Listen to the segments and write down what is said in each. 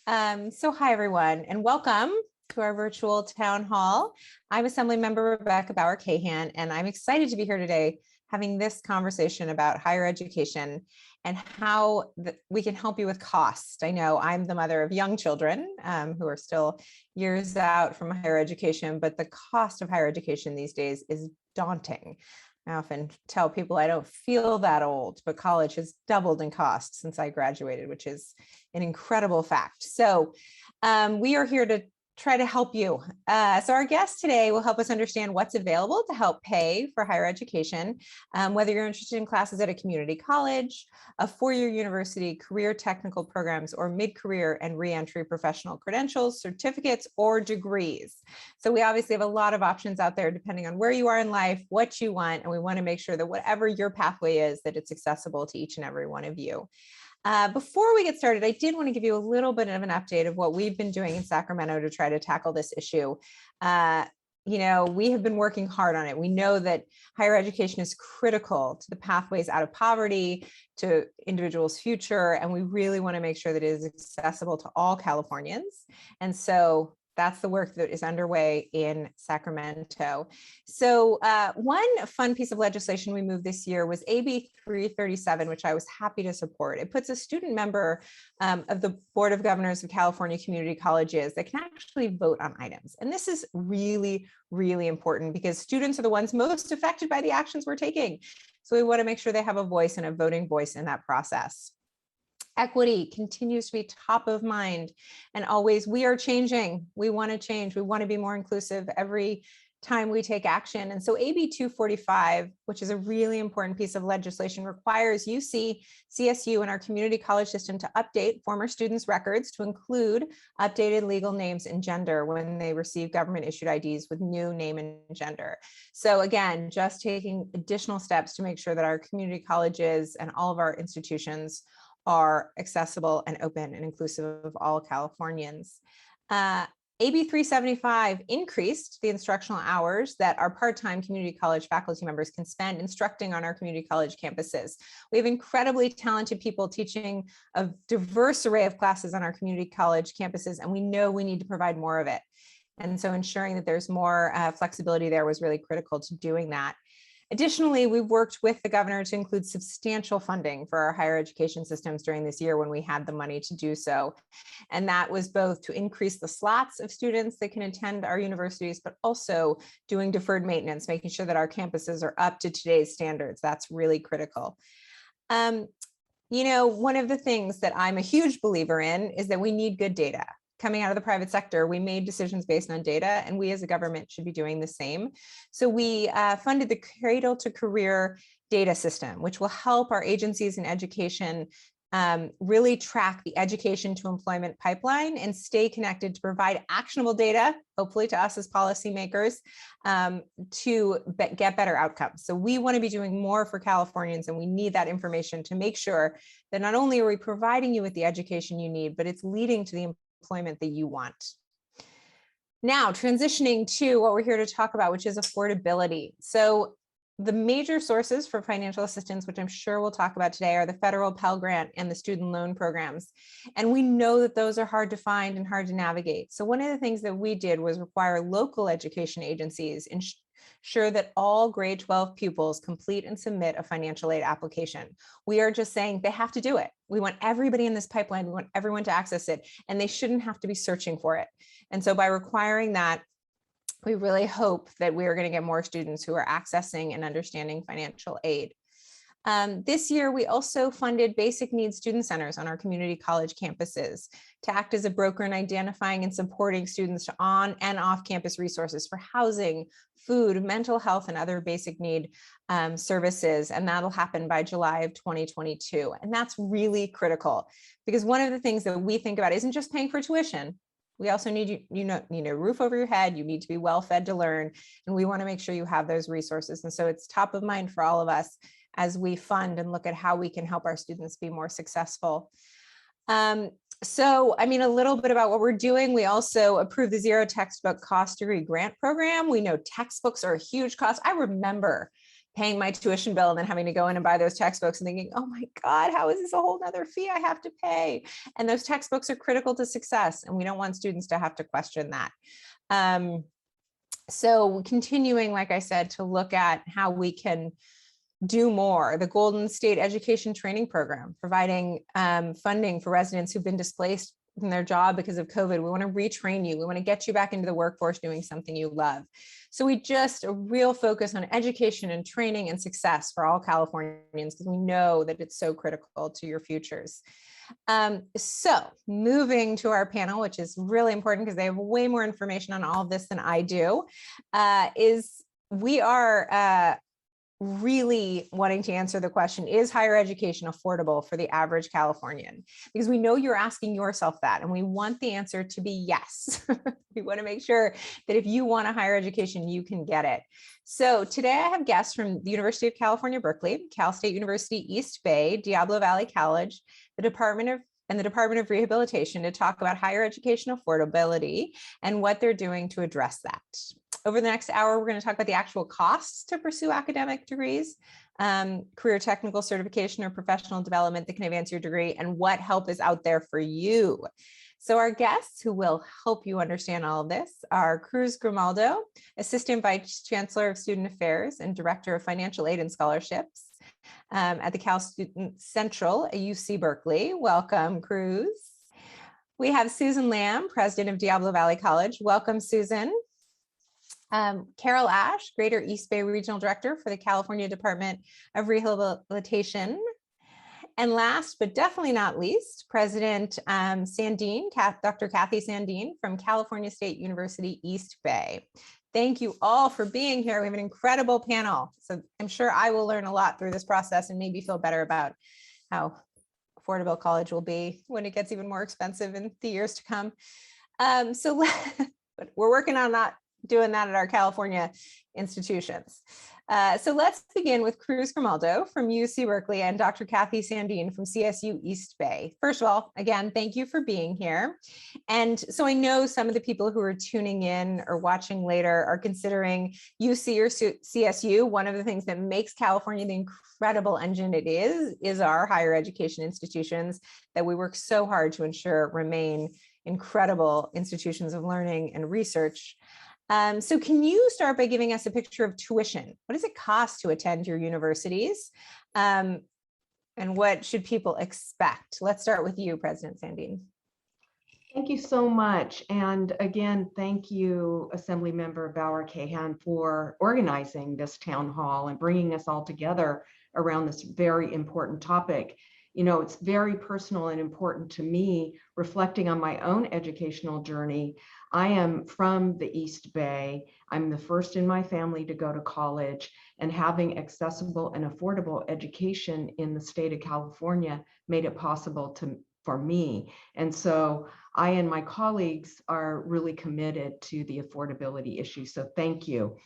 So hi, everyone, and welcome to our virtual town hall. I'm Assemblymember Bauer-Kahan, and I'm excited to be here today having this conversation about higher education and how we can help you with cost. I know I'm the mother of young children who are still years out from higher education, but the cost of higher education these days is daunting. I often tell people I don't feel that old, but college has doubled in cost since I graduated, which is an incredible fact. So we are here to try to help you. So our guest today will help us understand what's available to help pay for higher education, whether you're interested in classes at a community college, a four-year university, career technical programs, or mid-career and re-entry professional credentials, certificates, or degrees. So we obviously have a lot of options out there depending on where you are in life, what you want, and we want to make sure that whatever your pathway is, that it's accessible to each and every one of you. Before we get started, I did want to give you a little bit of an update of what we've been doing in Sacramento to try to tackle this issue. We have been working hard on it. We know that higher education is critical to the pathways out of poverty, to individuals' future, and we really want to make sure that it is accessible to all Californians. And so that's the work that is underway in Sacramento. So one fun piece of legislation we moved this year was AB 337, which I was happy to support. It puts a student member of the Board of Governors of California Community Colleges that can actually vote on items. And this is really, really important because students are the ones most affected by the actions we're taking. So we want to make sure they have a voice and a voting voice in that process. Equity continues to be top of mind, and always we are changing. We want to change. We want to be more inclusive every time we take action. And so AB 245, which is a really important piece of legislation, requires UC, CSU, and our community college system to update former students' records to include updated legal names and gender when they receive government issued IDs with new name and gender. So again, just taking additional steps to make sure that our community colleges and all of our institutions are accessible and open and inclusive of all Californians. AB 375 increased the instructional hours that our part-time community college faculty members can spend instructing on our community college campuses. We have incredibly talented people teaching a diverse array of classes on our community college campuses, and we know we need to provide more of it. And so ensuring that there's more flexibility there was really critical to doing that. Additionally, we've worked with the governor to include substantial funding for our higher education systems during this year when we had the money to do so. And that was both to increase the slots of students that can attend our universities, but also doing deferred maintenance, making sure that our campuses are up to today's standards. That's really critical. One of the things that I'm a huge believer in is that we need good data. Coming out of the private sector, we made decisions based on data, and we as a government should be doing the same. So we funded the Cradle to Career data system, which will help our agencies in education really track the education to employment pipeline and stay connected to provide actionable data, hopefully to us as policymakers, to get better outcomes. So we want to be doing more for Californians, and we need that information to make sure that not only are we providing you with the education you need, but it's leading to the employment that you want. Now, transitioning to what we're here to talk about, which is affordability. So the major sources for financial assistance, which I'm sure we'll talk about today, are the federal Pell Grant and the student loan programs. And we know that those are hard to find and hard to navigate. So one of the things that we did was require local education agencies ensure that all grade 12 pupils complete and submit a financial aid application. We are just saying they have to do it. We want everybody in this pipeline, we want everyone to access it, and they shouldn't have to be searching for it. And so by requiring that, we really hope that we are going to get more students who are accessing and understanding financial aid. This year, we also funded basic needs student centers on our community college campuses to act as a broker in identifying and supporting students to on and off campus resources for housing, food, mental health, and other basic need services. And that'll happen by July of 2022. And that's really critical because one of the things that we think about isn't just paying for tuition. We also need need a roof over your head. You need to be well fed to learn. And we want to make sure you have those resources. And so it's top of mind for all of us as we fund and look at how we can help our students be more successful. So, a little bit about what we're doing. We also approved the Zero Textbook Cost Degree Grant Program. We know textbooks are a huge cost. I remember paying my tuition bill and then having to go in and buy those textbooks and thinking, oh my God, how is this a whole nother fee I have to pay? And those textbooks are critical to success, and we don't want students to have to question that. So continuing, like I said, to look at how we can do more. The Golden State Education Training Program, providing funding for residents who've been displaced from their job because of COVID. We want to retrain you. We want to get you back into the workforce doing something you love. So we just a real focus on education and training and success for all Californians, because we know that it's so critical to your futures. So moving to our panel, which is really important because they have way more information on all of this than I do, is we are really wanting to answer the question, is higher education affordable for the average Californian? Because we know you're asking yourself that, and we want the answer to be yes. We want to make sure that if you want a higher education, you can get it. So today I have guests from the University of California, Berkeley, Cal State University East Bay, Diablo Valley College, the Department of Rehabilitation to talk about higher education affordability and what they're doing to address that. Over the next hour, we're going to talk about the actual costs to pursue academic degrees, career technical certification or professional development that can advance your degree, and what help is out there for you. So our guests who will help you understand all of this are Cruz Grimaldo, Assistant Vice Chancellor of Student Affairs and Director of Financial Aid and Scholarships at the Cal Student Central at UC Berkeley. Welcome, Cruz. We have Susan Lamb, President of Diablo Valley College. Welcome, Susan. Carol Ash, Greater East Bay Regional Director for the California Department of Rehabilitation. And last, but definitely not least, President Sandeen, Dr. Kathy Sandeen from California State University East Bay. Thank you all for being here. We have an incredible panel. So I'm sure I will learn a lot through this process and maybe feel better about how affordable college will be when it gets even more expensive in the years to come. So we're working on not doing that at our California institutions. So let's begin with Cruz Grimaldo from UC Berkeley and Dr. Kathy Sandeen from CSU East Bay. First of all, again, thank you for being here. And so I know some of the people who are tuning in or watching later are considering UC or CSU. One of the things that makes California the incredible engine it is our higher education institutions that we work so hard to ensure remain incredible institutions of learning and research. So can you start by giving us a picture of tuition? What does it cost to attend your universities? And what should people expect? Let's start with you, President Sandeen. Thank you so much. And again, thank you, Assemblymember Bauer-Kahan, for organizing this town hall and bringing us all together around this very important topic. You know, it's very personal and important to me, reflecting on my own educational journey. I am from the East Bay. I'm the first in my family to go to college, and having accessible and affordable education in the state of California made it possible for me. And so I and my colleagues are really committed to the affordability issue. So thank you.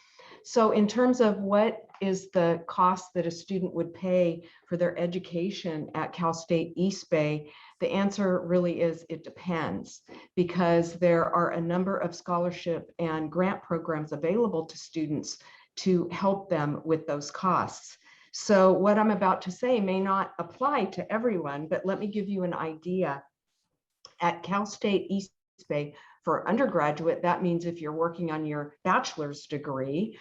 So in terms of what is the cost that a student would pay for their education at Cal State East Bay, the answer really is it depends, because there are a number of scholarship and grant programs available to students to help them with those costs. So what I'm about to say may not apply to everyone, but let me give you an idea. At Cal State East Bay, for undergraduate, that means if you're working on your bachelor's degree,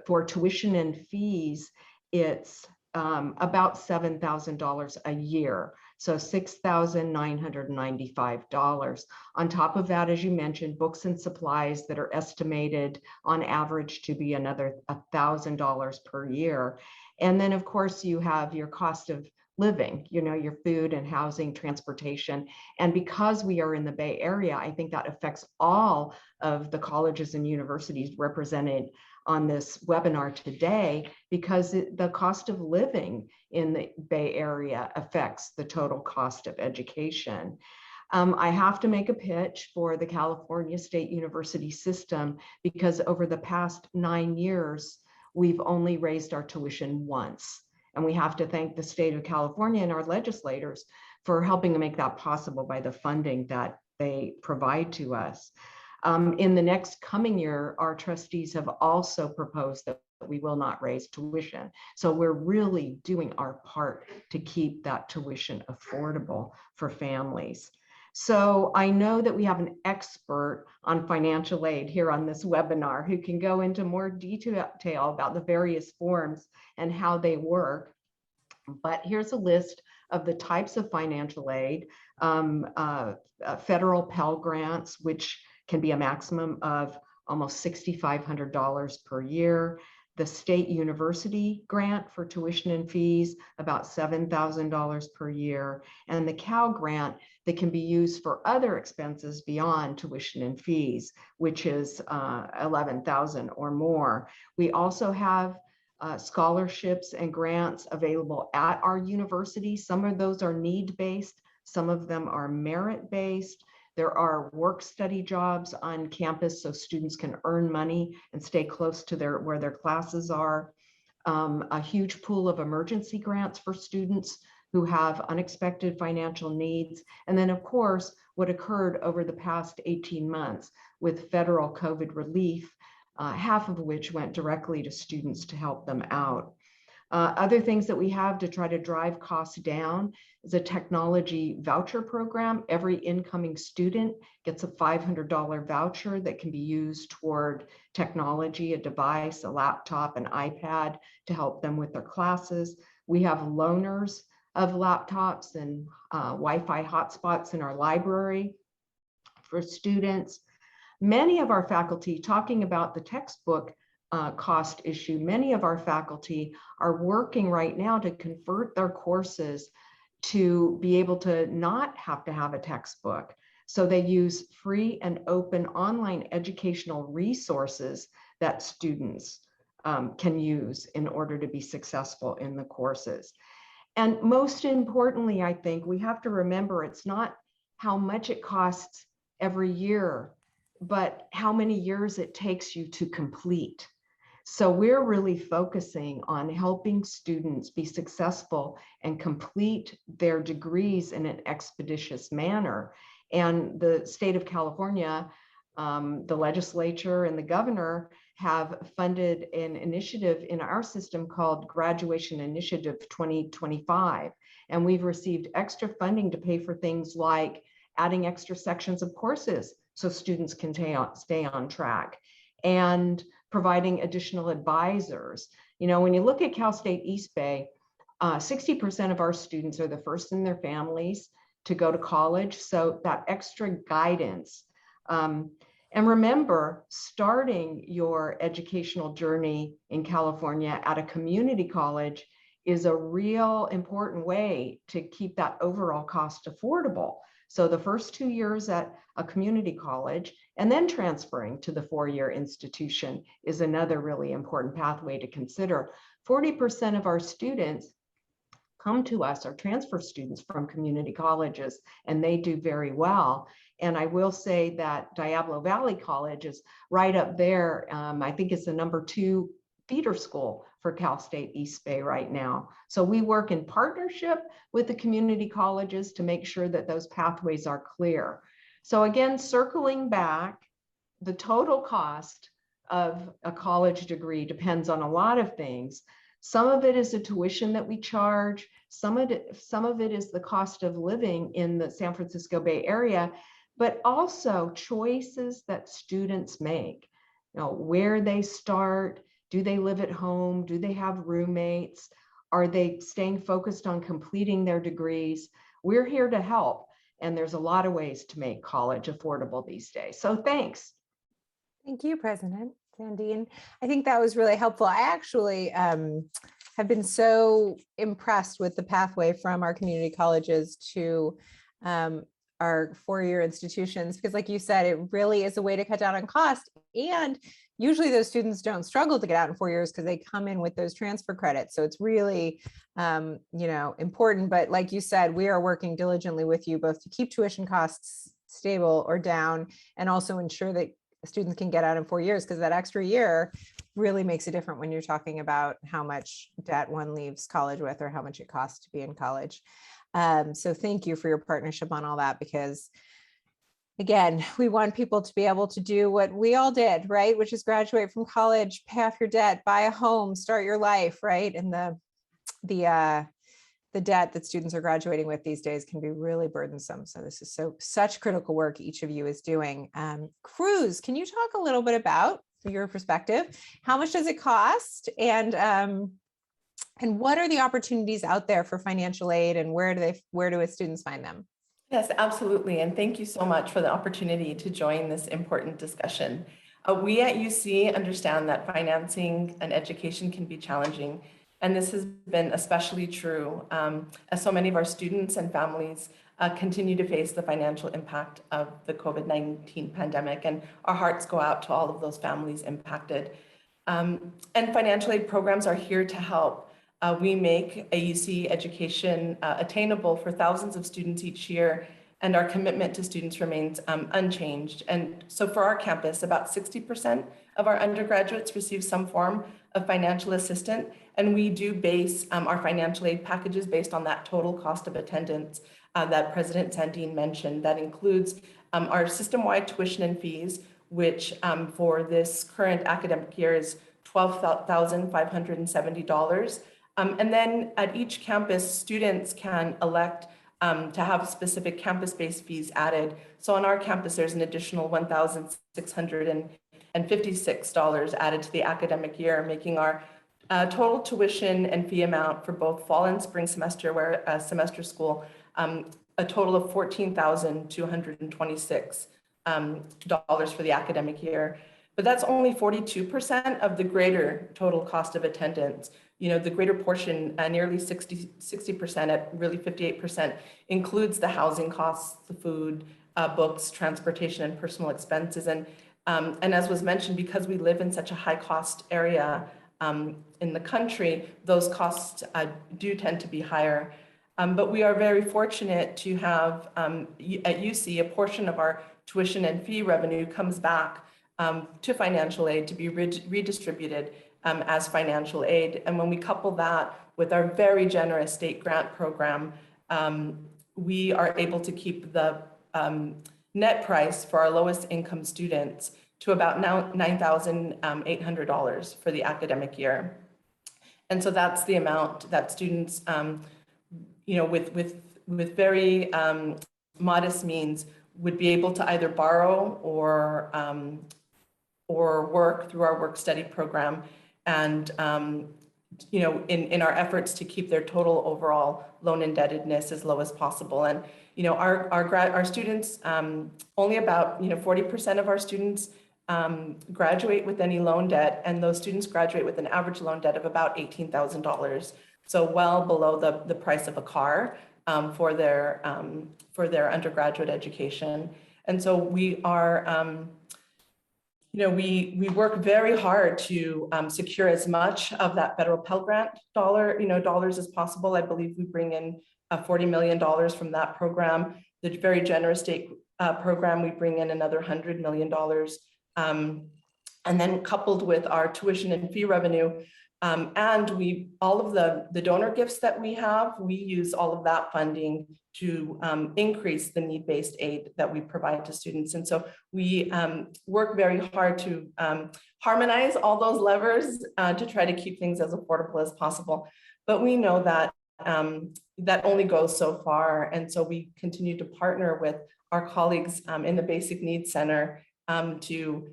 for tuition and fees, it's about $7,000 a year. So $6,995. On top of that, as you mentioned, books and supplies that are estimated on average to be another $1,000 per year. And then of course you have your cost of living, you know, your food and housing, transportation. And because we are in the Bay Area, I think that affects all of the colleges and universities represented on this webinar today, because the cost of living in the Bay Area affects the total cost of education. I have to make a pitch for the California State University system, because over the past 9 years, we've only raised our tuition once. And we have to thank the state of California and our legislators for helping to make that possible by the funding that they provide to us. In the next coming year, our trustees have also proposed that we will not raise tuition. So we're really doing our part to keep that tuition affordable for families. So I know that we have an expert on financial aid here on this webinar who can go into more detail about the various forms and how they work. But here's a list of the types of financial aid. Federal Pell grants, which can be a maximum of almost $6,500 per year. The state university grant for tuition and fees, about $7,000 per year. And the Cal grant that can be used for other expenses beyond tuition and fees, which is $11,000 or more. We also have scholarships and grants available at our university. Some of those are need-based, some of them are merit-based. There are work-study jobs on campus so students can earn money and stay close to where their classes are. A huge pool of emergency grants for students who have unexpected financial needs. And then, of course, what occurred over the past 18 months with federal COVID relief, half of which went directly to students to help them out. Other things that we have to try to drive costs down is a technology voucher program. Every incoming student gets a $500 voucher that can be used toward technology, a device, a laptop, an iPad to help them with their classes. We have loaners of laptops and Wi-Fi hotspots in our library for students. Many of our faculty, talking about the textbook cost issue, many of our faculty are working right now to convert their courses to be able to not have to have a textbook. So they use free and open online educational resources that students can use in order to be successful in the courses. And most importantly, I think we have to remember it's not how much it costs every year, but how many years it takes you to complete. So we're really focusing on helping students be successful and complete their degrees in an expeditious manner. And the state of California, the legislature and the governor have funded an initiative in our system called Graduation Initiative 2025. And we've received extra funding to pay for things like adding extra sections of courses so students can stay on track, and providing additional advisors. You know, when you look at Cal State East Bay, 60% of our students are the first in their families to go to college. So that extra guidance. And remember, starting your educational journey in California at a community college is a real important way to keep that overall cost affordable. So the first 2 years at a community college and then transferring to the four-year institution is another really important pathway to consider. 40% of our students come to us, are transfer students from community colleges, and they do very well. And I will say that Diablo Valley College is right up there. I think it's the #2 feeder school for Cal State East Bay right now. So we work in partnership with the community colleges to make sure that those pathways are clear. So again, circling back, the total cost of a college degree depends on a lot of things. Some of it is the tuition that we charge. Some of it is the cost of living in the San Francisco Bay Area, but also choices that students make. You know, where they start. Do they live at home? Do they have roommates? Are they staying focused on completing their degrees? We're here to help. And there's a lot of ways to make college affordable these days. So thanks. Thank you, President Sandine. I think that was really helpful. I actually have been so impressed with the pathway from our community colleges to our four-year institutions, because like you said, it really is a way to cut down on cost. And usually those students don't struggle to get out in 4 years because they come in with those transfer credits. So it's really, important. But like you said, we are working diligently with you both to keep tuition costs stable or down, and also ensure that students can get out in 4 years, because that extra year really makes a difference when you're talking about how much debt one leaves college with or how much it costs to be in college. So thank you for your partnership on all that, because again, we want people to be able to do what we all did, right? Which is graduate from college, pay off your debt, buy a home, start your life, right? And the debt that students are graduating with these days can be really burdensome. So this is such critical work each of you is doing. Cruz, can you talk a little bit about, from your perspective, how much does it cost, and what are the opportunities out there for financial aid, and where do students find them? Yes, absolutely. And thank you so much for the opportunity to join this important discussion. We at UC understand that financing an education can be challenging. And this has been especially true as so many of our students and families continue to face the financial impact of the COVID-19 pandemic. And our hearts go out to all of those families impacted. And financial aid programs are here to help. We make AUC education attainable for thousands of students each year, and our commitment to students remains unchanged. And so for our campus, about 60% of our undergraduates receive some form of financial assistance, and we do base our financial aid packages based on that total cost of attendance that President Sandine mentioned. That includes our system-wide tuition and fees, which for this current academic year is $12,570. And then at each campus, students can elect to have specific campus-based fees added. So on our campus, there's an additional $1,656 added to the academic year, making our total tuition and fee amount for both fall and spring semester semester school a total of $14,226 for the academic year. But that's only 42% of the greater total cost of attendance. You know, the greater portion, nearly 60% at really 58%, includes the housing costs, the food, books, transportation, and personal expenses. And as was mentioned, because we live in such a high cost area in the country, those costs do tend to be higher. But we are very fortunate to have at UC, a portion of our tuition and fee revenue comes back to financial aid to be redistributed as financial aid. And when we couple that with our very generous state grant program, we are able to keep the net price for our lowest income students to about now $9,800 for the academic year. And so that's the amount that students, you know, with very modest means would be able to either borrow or work through our work study program. And, you know, in our efforts to keep their total overall loan indebtedness as low as possible. And, you know, our students, only about, 40% of our students graduate with any loan debt, and those students graduate with an average loan debt of about $18,000. So well below the price of a car for their undergraduate education. And so we are, we work very hard to secure as much of that federal Pell Grant dollars as possible. I believe we bring in $40 million from that program. The very generous state program, we bring in another $100 million. And then coupled with our tuition and fee revenue, and all of the donor gifts that we have, we use all of that funding to increase the need-based aid that we provide to students. And so we work very hard to harmonize all those levers to try to keep things as affordable as possible. But we know that that only goes so far. And so we continue to partner with our colleagues in the Basic Needs Center to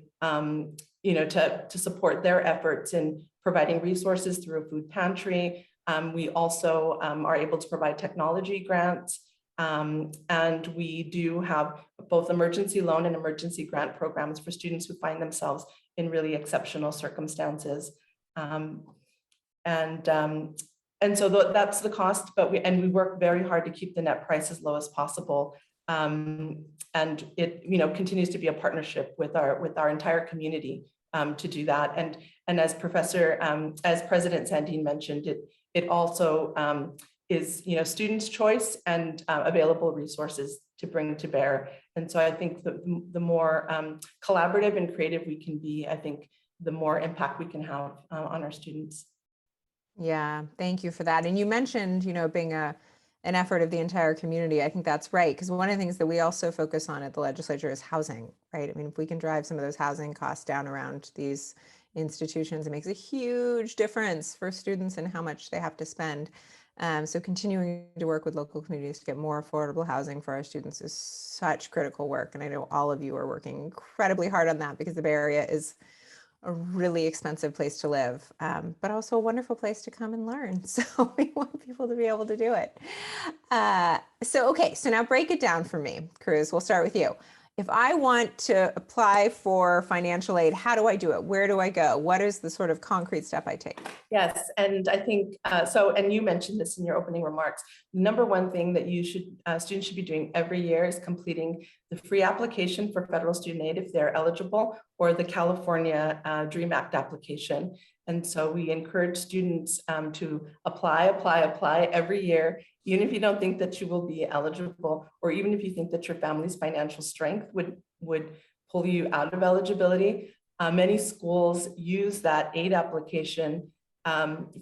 support their efforts in providing resources through a food pantry. We also are able to provide technology grants, and we do have both emergency loan and emergency grant programs for students who find themselves in really exceptional circumstances. And so that's the cost, but we work very hard to keep the net price as low as possible. And it continues to be a partnership with our entire community to do that. And as President Sandine mentioned, it also is students' choice and available resources to bring to bear. And so I think the more collaborative and creative we can be, I think the more impact we can have on our students. Yeah, thank you for that. And you mentioned, being a an effort of the entire community. I think that's right. Because one of the things that we also focus on at the legislature is housing, right? I mean, if we can drive some of those housing costs down around these institutions, it makes a huge difference for students and how much they have to spend. So continuing to work with local communities to get more affordable housing for our students is such critical work. And I know all of you are working incredibly hard on that because the Bay Area is a really expensive place to live, but also a wonderful place to come and learn. So we want people to be able to do it. Okay, so now break it down for me, Cruz. We'll start with you. If I want to apply for financial aid, how do I do it? Where do I go? What is the sort of concrete step I take? Yes, and I think and you mentioned this in your opening remarks. Number one thing that students should be doing every year is completing the free application for federal student aid if they're eligible, or the California DREAM Act application. And so we encourage students to apply every year, even if you don't think that you will be eligible, or even if you think that your family's financial strength would pull you out of eligibility. Many schools use that aid application,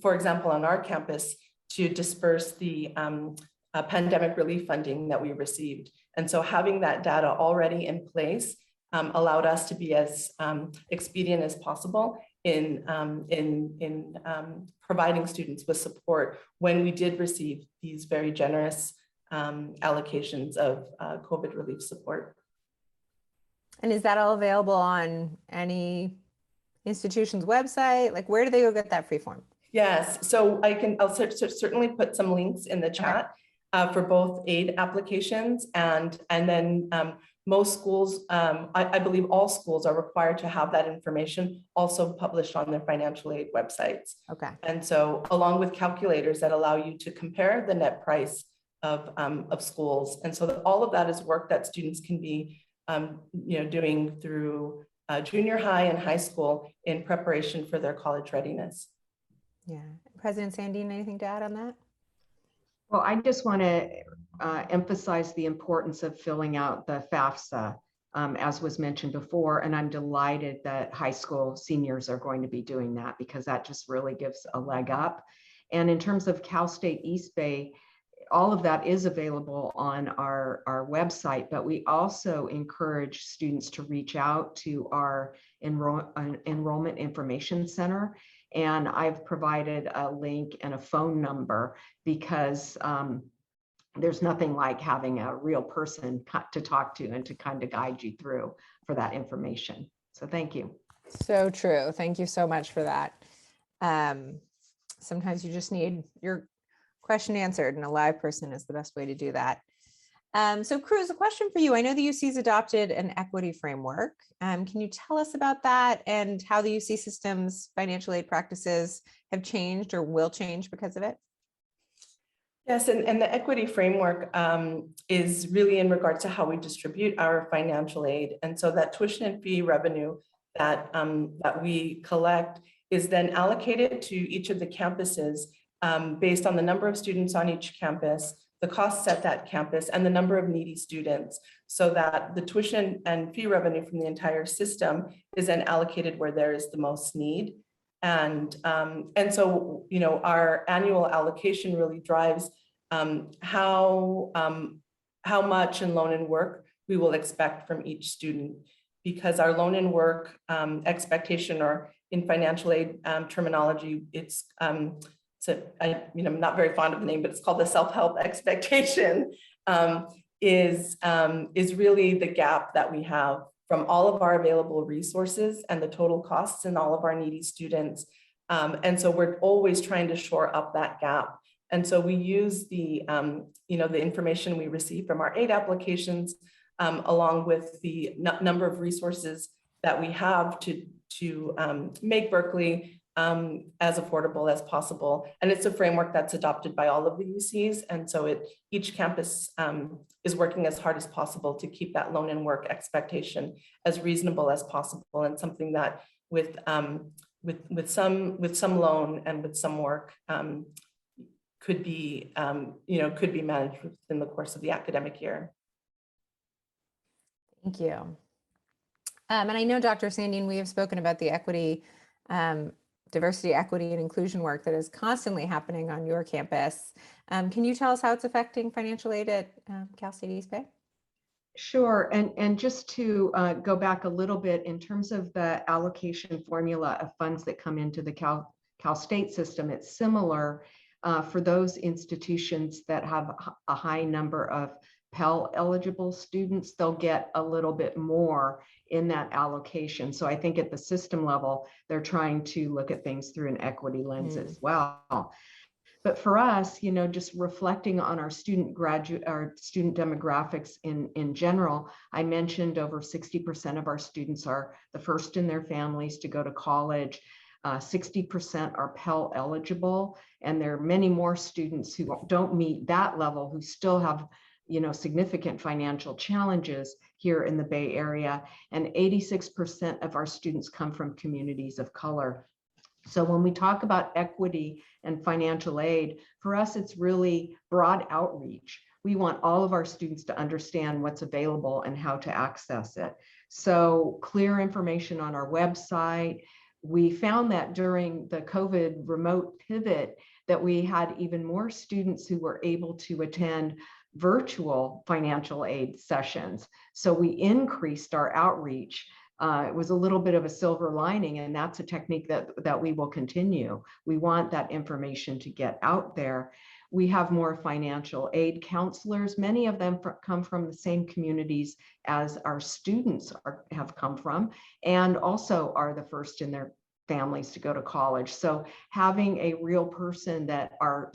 for example, on our campus, to disperse the pandemic relief funding that we received. And so having that data already in place allowed us to be as expedient as possible in providing students with support when we did receive these very generous allocations of COVID relief support. And is that all available on any institution's website? Like, where do they go get that free form? Yes, so I'll certainly put some links in the chat for both aid applications, and then most schools, I believe all schools are required to have that information also published on their financial aid websites. Okay. And so along with calculators that allow you to compare the net price of schools. And so all of that is work that students can be doing through junior high and high school in preparation for their college readiness. Yeah. President Sandine, anything to add on that? Well, I just want to emphasize the importance of filling out the Fafsa, as was mentioned before, and I'm delighted that high school seniors are going to be doing that because that just really gives a leg up. And in terms of Cal State East Bay, all of that is available on our website, but we also encourage students to reach out to our enrollment information center. And I've provided a link and a phone number because there's nothing like having a real person to talk to and to kind of guide you through for that information. So thank you. So true. Thank you so much for that. Sometimes you just need your question answered, and a live person is the best way to do that. So Cruz, a question for you. I know the UC's adopted an equity framework. Can you tell us about that and how the UC system's financial aid practices have changed or will change because of it? Yes, and the equity framework is really in regard to how we distribute our financial aid. And so that tuition and fee revenue that we collect is then allocated to each of the campuses based on the number of students on each campus, the costs at that campus, and the number of needy students, so that the tuition and fee revenue from the entire system is then allocated where there is the most need. And so, our annual allocation really drives how much in loan and work we will expect from each student, because our loan and work expectation, or in financial aid terminology, I'm not very fond of the name, but it's called the self-help expectation, is really the gap that we have from all of our available resources and the total costs and all of our needy students. And so we're always trying to shore up that gap. And so we use the information we receive from our aid applications, along with the number of resources that we have to make Berkeley as affordable as possible. And it's a framework that's adopted by all of the UCs. And so each campus is working as hard as possible to keep that loan and work expectation as reasonable as possible, and something that with some loan and with some work could be managed within the course of the academic year. Thank you. And I know, Dr. Sandine, we have spoken about the equity diversity, equity, and inclusion work that is constantly happening on your campus. Can you tell us how it's affecting financial aid at Cal State East Bay? Sure. And just to go back a little bit in terms of the allocation formula of funds that come into the Cal State system, it's similar for those institutions that have a high number of Pell eligible students. They'll get a little bit more in that allocation. So I think at the system level, they're trying to look at things through an equity lens as well. But for us, you know, just reflecting on our student demographics in general, I mentioned over 60% of our students are the first in their families to go to college. 60% are Pell eligible, and there are many more students who don't meet that level who still have, you know, significant financial challenges here in the Bay Area. And 86% of our students come from communities of color. So when we talk about equity and financial aid, for us, it's really broad outreach. We want all of our students to understand what's available and how to access it. So clear information on our website. We found that during the COVID remote pivot that we had even more students who were able to attend virtual financial aid sessions. So we increased our outreach. It was a little bit of a silver lining, and that's a technique that we will continue. We want that information to get out there. We have more financial aid counselors. Many of them come from the same communities as our students have come from, and also are the first in their families to go to college. So having a real person that our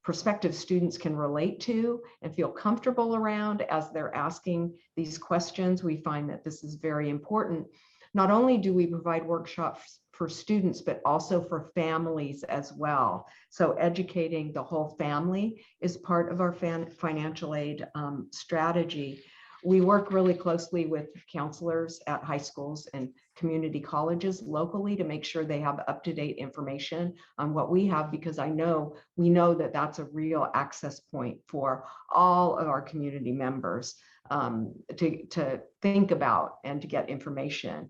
prospective students can relate to and feel comfortable around as they're asking these questions, we find that this is very important. Not only do we provide workshops for students, but also for families as well. So educating the whole family is part of our financial aid strategy. We work really closely with counselors at high schools and community colleges locally to make sure they have up-to-date information on what we have, because we know that that's a real access point for all of our community members to think about and to get information.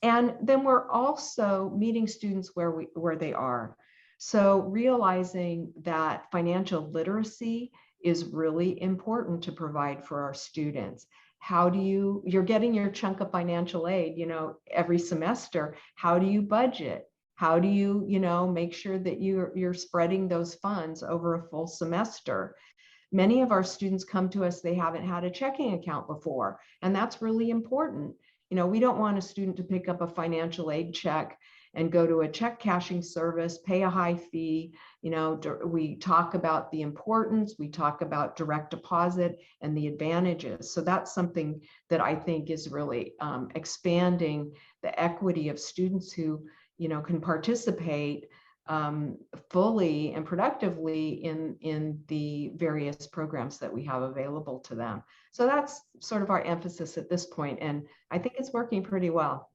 And then we're also meeting students where they are. So realizing that financial literacy is really important to provide for our students. How do you're getting your chunk of financial aid, you know, every semester. How do you budget? How do you, you know, make sure that you're spreading those funds over a full semester? Many of our students come to us, they haven't had a checking account before, and that's really important. You know, we don't want a student to pick up a financial aid check and go to a check cashing service, pay a high fee. You know, we talk about the importance, we talk about direct deposit and the advantages. So that's something that I think is really expanding the equity of students who, you know, can participate fully and productively in the various programs that we have available to them. So that's sort of our emphasis at this point, and I think it's working pretty well.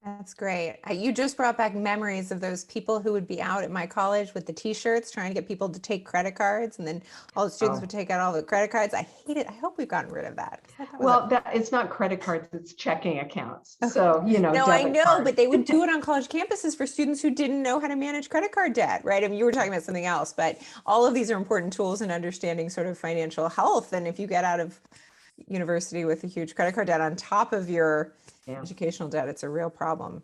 That's great. You just brought back memories of those people who would be out at my college with the t-shirts trying to get people to take credit cards, and then all the students would take out all the credit cards. I hate it. I hope we've gotten rid of that. Well, it's not credit cards, it's checking accounts. So, you know, no, I know, cards. but they would do it on college campuses for students who didn't know how to manage credit card debt, right? I mean, you were talking about something else, but all of these are important tools in understanding sort of financial health. And if you get out of university with a huge credit card debt on top of your educational debt, it's a real problem.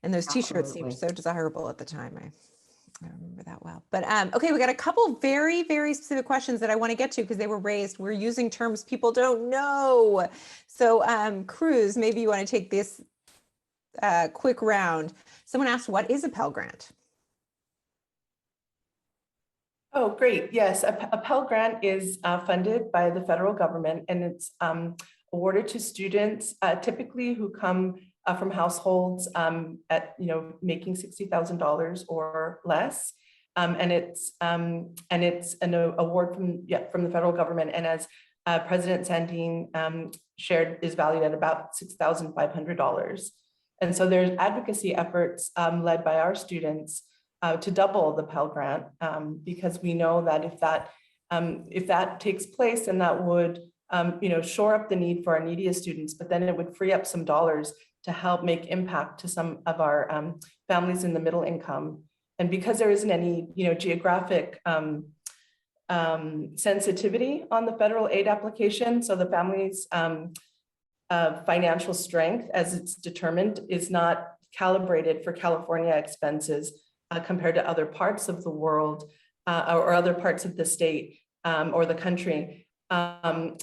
And those t-shirts seemed so desirable at the time. I remember that well. But okay, we got a couple very, very specific questions that I want to get to because they were raised. We're using terms people don't know. So Cruz, maybe you want to take this quick round. Someone asked, what is a Pell Grant? Oh, great. Yes, a Pell Grant is funded by the federal government, and it's awarded to students typically who come from households at making $60,000 or less, and it's an award from the federal government, and as President Sandine shared, is valued at about $6,500. And so there's advocacy efforts led by our students to double the Pell Grant, because we know that if that takes place, then that would shore up the need for our neediest students, but then it would free up some dollars to help make impact to some of our families in the middle income. And because there isn't any, geographic sensitivity on the federal aid application, so the family's financial strength, as it's determined, is not calibrated for California expenses compared to other parts of the world or other parts of the state or the country. There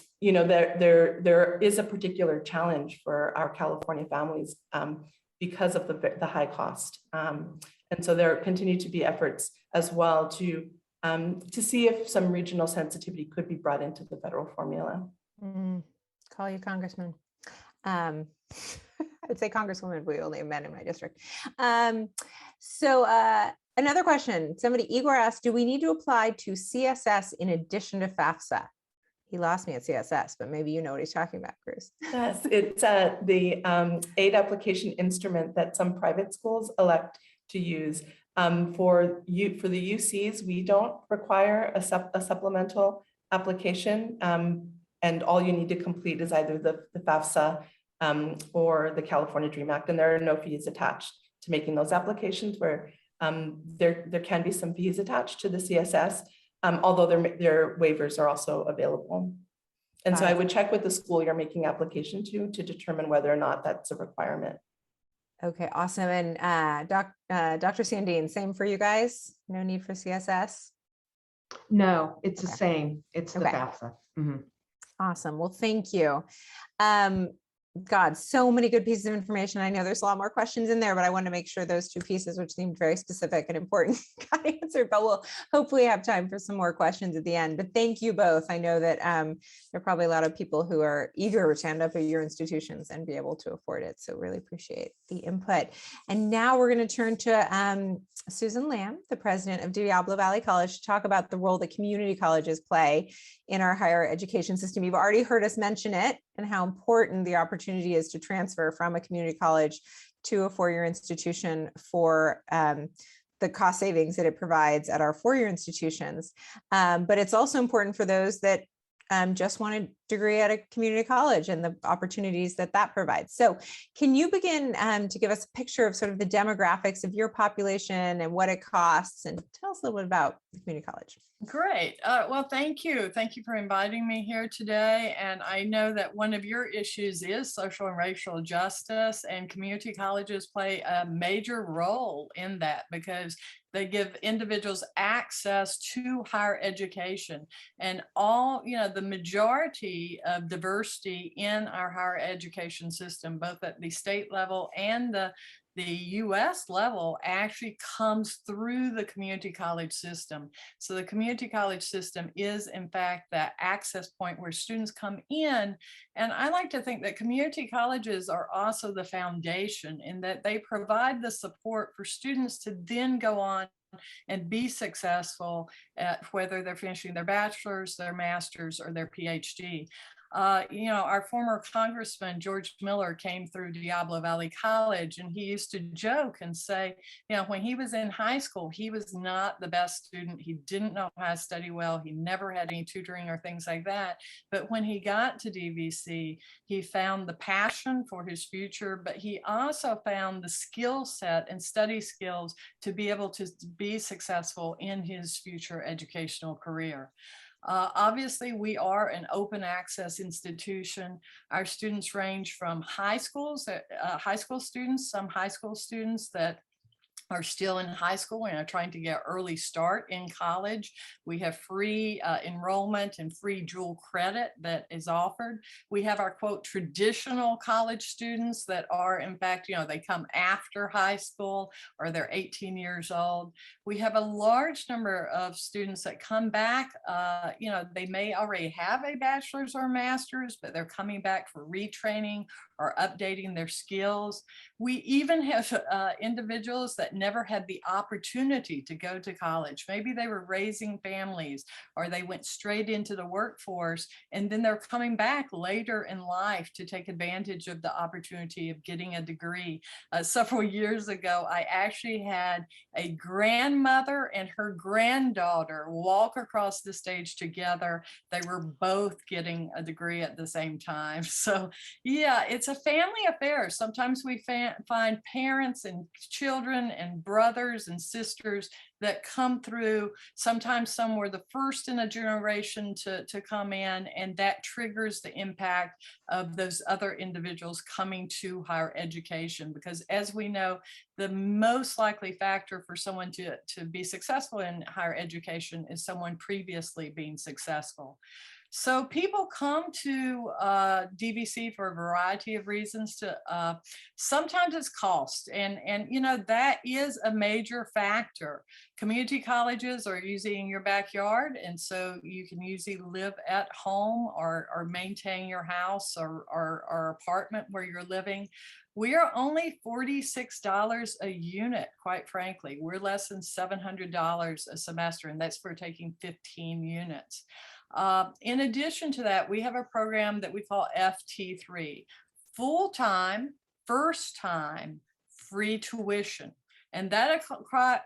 is a particular challenge for our California families because of the high cost. And so there continue to be efforts as well to see if some regional sensitivity could be brought into the federal formula. Call you Congressman. I would say Congresswoman, we only have men in my district. So another question, Igor asked, do we need to apply to CSS in addition to Fafsa? He lost me at CSS, but maybe you know what he's talking about, Cruz. Yes, it's the aid application instrument that some private schools elect to use. For the UCs, we don't require a supplemental application, and all you need to complete is either the FAFSA or the California DREAM Act, and there are no fees attached to making those applications, where there can be some fees attached to the CSS, although their waivers are also available. And so I would check with the school you're making application to determine whether or not that's a requirement. Okay, awesome. And Dr. Sandine, same for you guys? No need for CSS? No, it's the same. It's the FAFSA. Awesome. Well, thank you. God, so many good pieces of information. I know there's a lot more questions in there, but I want to make sure those two pieces, which seemed very specific and important, got answered, but we'll hopefully have time for some more questions at the end. But thank you both. I know that there are probably a lot of people who are eager to end up at your institutions and be able to afford it. So really appreciate the input. And now we're going to turn to Susan Lamb, the president of Diablo Valley College, to talk about the role that community colleges play in our higher education system. You've already heard us mention it and how important the opportunity is to transfer from a community college to a four-year institution for the cost savings that it provides at our four-year institutions. But it's also important for those that just want a degree at a community college and the opportunities that provides. So can you begin to give us a picture of sort of the demographics of your population and what it costs, and tell us a little bit about the community college? Great. Well, thank you. Thank you for inviting me here today. And I know that one of your issues is social and racial justice, and community colleges play a major role in that because they give individuals access to higher education. And the majority of diversity in our higher education system, both at the state level and the US level, actually comes through the community college system. So the community college system is in fact that access point where students come in. And I like to think that community colleges are also the foundation in that they provide the support for students to then go on and be successful at whether they're finishing their bachelor's, their master's, or their PhD. Our former Congressman, George Miller, came through Diablo Valley College, and he used to joke and say, when he was in high school, he was not the best student. He didn't know how to study well. He never had any tutoring or things like that. But when he got to DVC, he found the passion for his future, but he also found the skill set and study skills to be able to be successful in his future educational career. Obviously, we are an open access institution. Our students range from high school students, some high school students that are still in high school and are trying to get early start in college. We have free enrollment and free dual credit that is offered. We have our quote traditional college students that are in fact, they come after high school or they're 18 years old. We have a large number of students that come back, they may already have a bachelor's or master's, but they're coming back for retraining or updating their skills. We even have individuals that never had the opportunity to go to college. Maybe they were raising families or they went straight into the workforce, and then they're coming back later in life to take advantage of the opportunity of getting a degree. Several years ago, I actually had a grandmother and her granddaughter walk across the stage together. They were both getting a degree at the same time. So yeah, it's a family affair. Sometimes we find parents and children and brothers and sisters that come through. Sometimes some were the first in a generation to come in, and that triggers the impact of those other individuals coming to higher education. Because as we know, the most likely factor for someone to be successful in higher education is someone previously being successful. So people come to DVC for a variety of reasons. Sometimes it's cost, and you know, that is a major factor. Community colleges are usually in your backyard, and so you can usually live at home or maintain your house or apartment where you're living. We are only $46 a unit, quite frankly. We're less than $700 a semester, and that's for taking 15 units. In addition to that, we have a program that we call FT3, full-time, first-time, free tuition. And that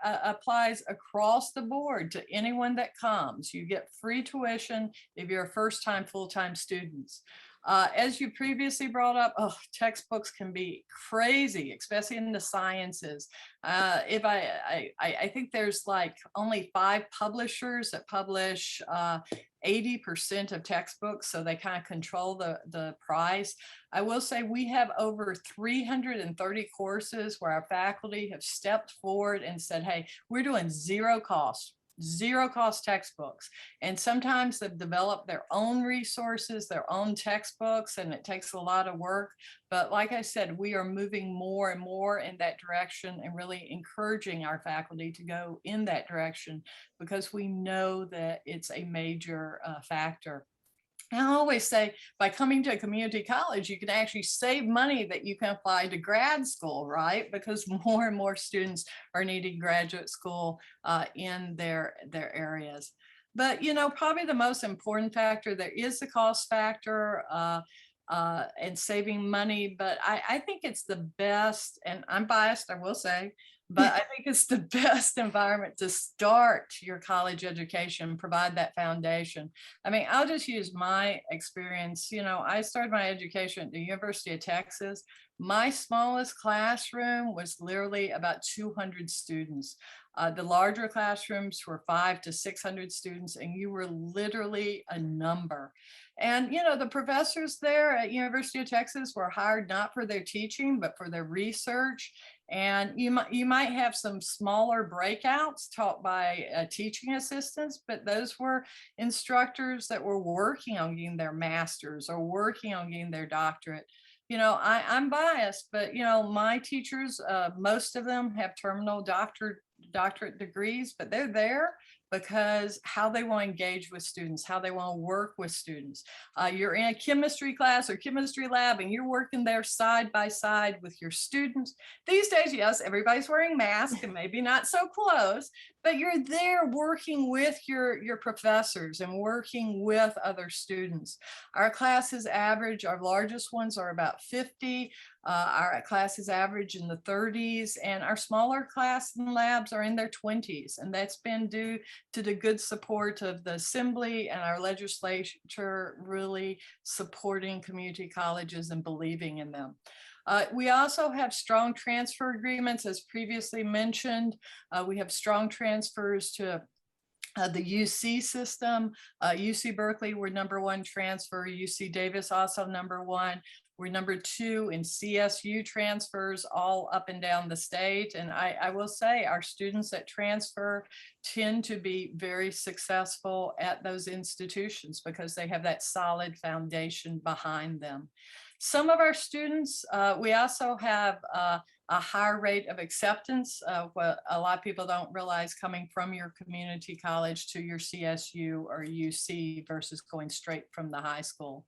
applies across the board to anyone that comes. You get free tuition if you're a first-time, full-time students. As you previously brought up, textbooks can be crazy, especially in the sciences. If I think there's like only 5 publishers that publish 80% of textbooks, so they kind of control the price. I will say we have over 330 courses where our faculty have stepped forward and said, hey, we're doing zero cost textbooks. And sometimes they've developed their own resources, their own textbooks, and it takes a lot of work. But like I said, we are moving more and more in that direction and really encouraging our faculty to go in that direction because we know that it's a major factor. I always say by coming to a community college, you can actually save money that you can apply to grad school, right? Because more and more students are needing graduate school in their areas. But, you know, probably the most important factor, there is the cost factor and saving money. But I think it's the best, and I'm biased, I will say, but I think it's the best environment to start your college education, provide that foundation. I mean, I'll just use my experience. You know, I started my education at the University of Texas. My smallest classroom was literally about 200 students. The larger classrooms were 500 to 600 students, and you were literally a number. And, you know, the professors there at University of Texas were hired not for their teaching, but for their research. And you might have some smaller breakouts taught by teaching assistants, but those were instructors that were working on getting their master's or working on getting their doctorate. You know, I'm biased, but, you know, my teachers, most of them have terminal doctorate degrees, but they're there because how they want to engage with students, how they want to work with students. You're in a chemistry class or chemistry lab and you're working there side by side with your students. These days, yes, everybody's wearing masks and maybe not so close, but you're there working with your professors and working with other students. Our classes average, our largest ones are about 50. Our classes average in the 30s, and our smaller class and labs are in their 20s. And that's been due to the good support of the Assembly and our legislature really supporting community colleges and believing in them. We also have strong transfer agreements, as previously mentioned. We have strong transfers to the UC system. UC Berkeley, we're #1 transfer. UC Davis also #1. We're #2 in CSU transfers all up and down the state. And I will say our students that transfer tend to be very successful at those institutions because they have that solid foundation behind them. Some of our students, we also have a higher rate of acceptance. What a lot of people don't realize, coming from your community college to your CSU or UC versus going straight from the high school.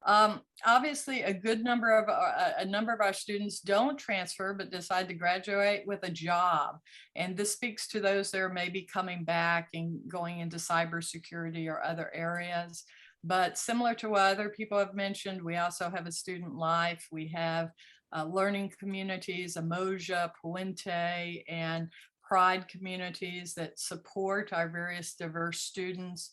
Obviously, a number of our students don't transfer, but decide to graduate with a job. And this speaks to those that are maybe coming back and going into cybersecurity or other areas. But similar to what other people have mentioned, we also have a student life. We have learning communities, Emoja, Puente, and Pride communities that support our various diverse students.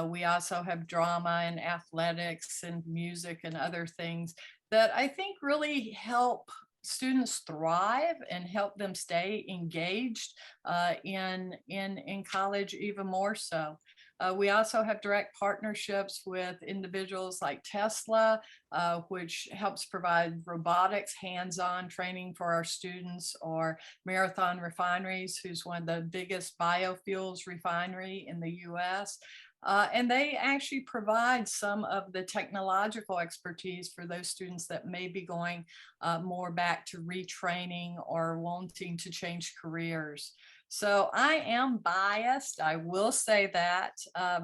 We also have drama and athletics and music and other things that I think really help students thrive and help them stay engaged in college even more so. We also have direct partnerships with individuals like Tesla, which helps provide robotics hands-on training for our students, or Marathon Refineries, who's one of the biggest biofuels refinery in the US. And they actually provide some of the technological expertise for those students that may be going more back to retraining or wanting to change careers. So I am biased, I will say that,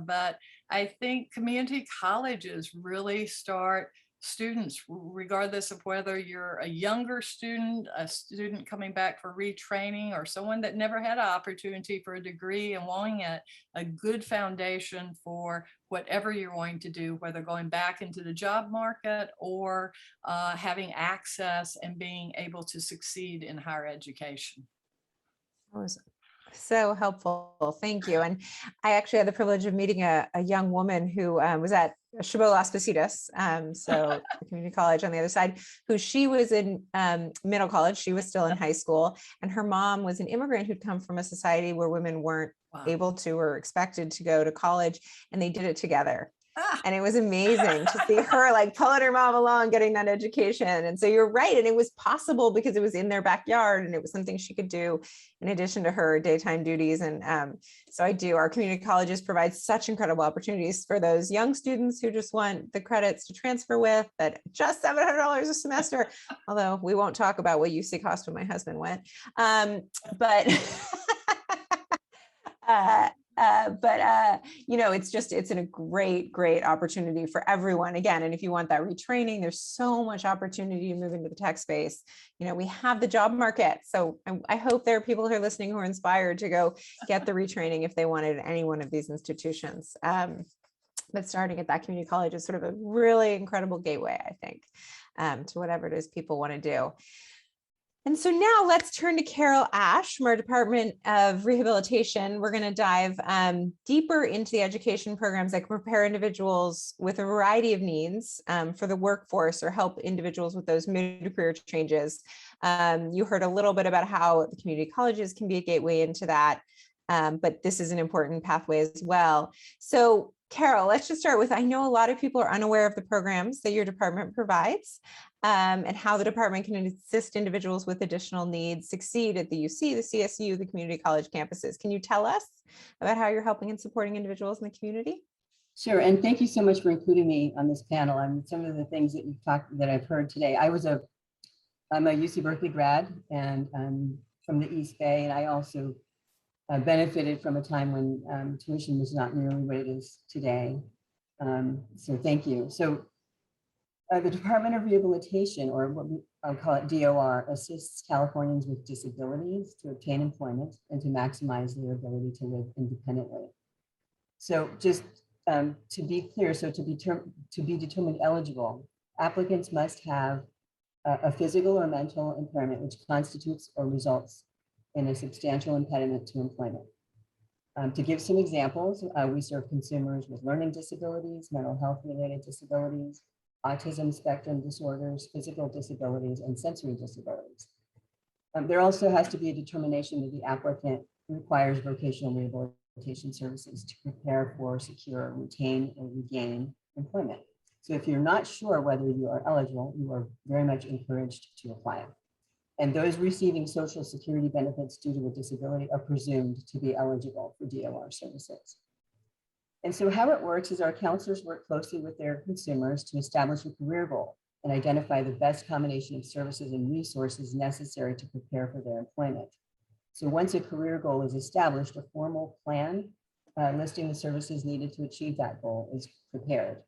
but I think community colleges really start students, regardless of whether you're a younger student, a student coming back for retraining, or someone that never had an opportunity for a degree and wanting a good foundation for whatever you're going to do, whether going back into the job market or having access and being able to succeed in higher education. That was so helpful. Thank you. And I actually had the privilege of meeting a young woman who was at Chabot Las Positas, so the community college on the other side, who she was in middle college. She was still in high school, and her mom was an immigrant who'd come from a society where women weren't able to or expected to go to college, and they did it together. And it was amazing to see her like pulling her mom along, getting that education. And so you're right. And it was possible because it was in their backyard and it was something she could do in addition to her daytime duties. And so our community colleges provide such incredible opportunities for those young students who just want the credits to transfer with, but just $700 a semester. Although we won't talk about what UC cost when my husband went. It's a great opportunity for everyone. Again, and if you want that retraining, there's so much opportunity to move into the tech space. We have the job market. So I hope there are people who are listening who are inspired to go get the retraining if they wanted at any one of these institutions. But starting at that community college is sort of a really incredible gateway, I think, to whatever it is people want to do. And so now let's turn to Carol Ash from our Department of Rehabilitation. We're going to dive deeper into the education programs that can prepare individuals with a variety of needs for the workforce or help individuals with those mid-career changes. You heard a little bit about how the community colleges can be a gateway into that, but this is an important pathway as well. So Carol, let's just start with, I know a lot of people are unaware of the programs that your department provides and how the department can assist individuals with additional needs succeed at the UC, the CSU, the community college campuses. Can you tell us about how you're helping and supporting individuals in the community? Sure, and thank you so much for including me on this panel. And some of the things that you've talked that I've heard today. I'm a UC Berkeley grad and I'm from the East Bay, and I also benefited from a time when tuition was not nearly what it is today. So thank you. So the Department of Rehabilitation, or what I'll call it DOR, assists Californians with disabilities to obtain employment and to maximize their ability to live independently. So just to be clear, so to be determined eligible, applicants must have a physical or mental impairment which constitutes or results in a substantial impediment to employment. To give some examples, we serve consumers with learning disabilities, mental health related disabilities, autism spectrum disorders, physical disabilities, and sensory disabilities. There also has to be a determination that the applicant requires vocational rehabilitation services to prepare for, secure, retain, or regain employment. So if you're not sure whether you are eligible, you are very much encouraged to apply. And those receiving Social Security benefits due to a disability are presumed to be eligible for DOR services. And so how it works is our counselors work closely with their consumers to establish a career goal and identify the best combination of services and resources necessary to prepare for their employment. So once a career goal is established, a formal plan listing the services needed to achieve that goal is prepared.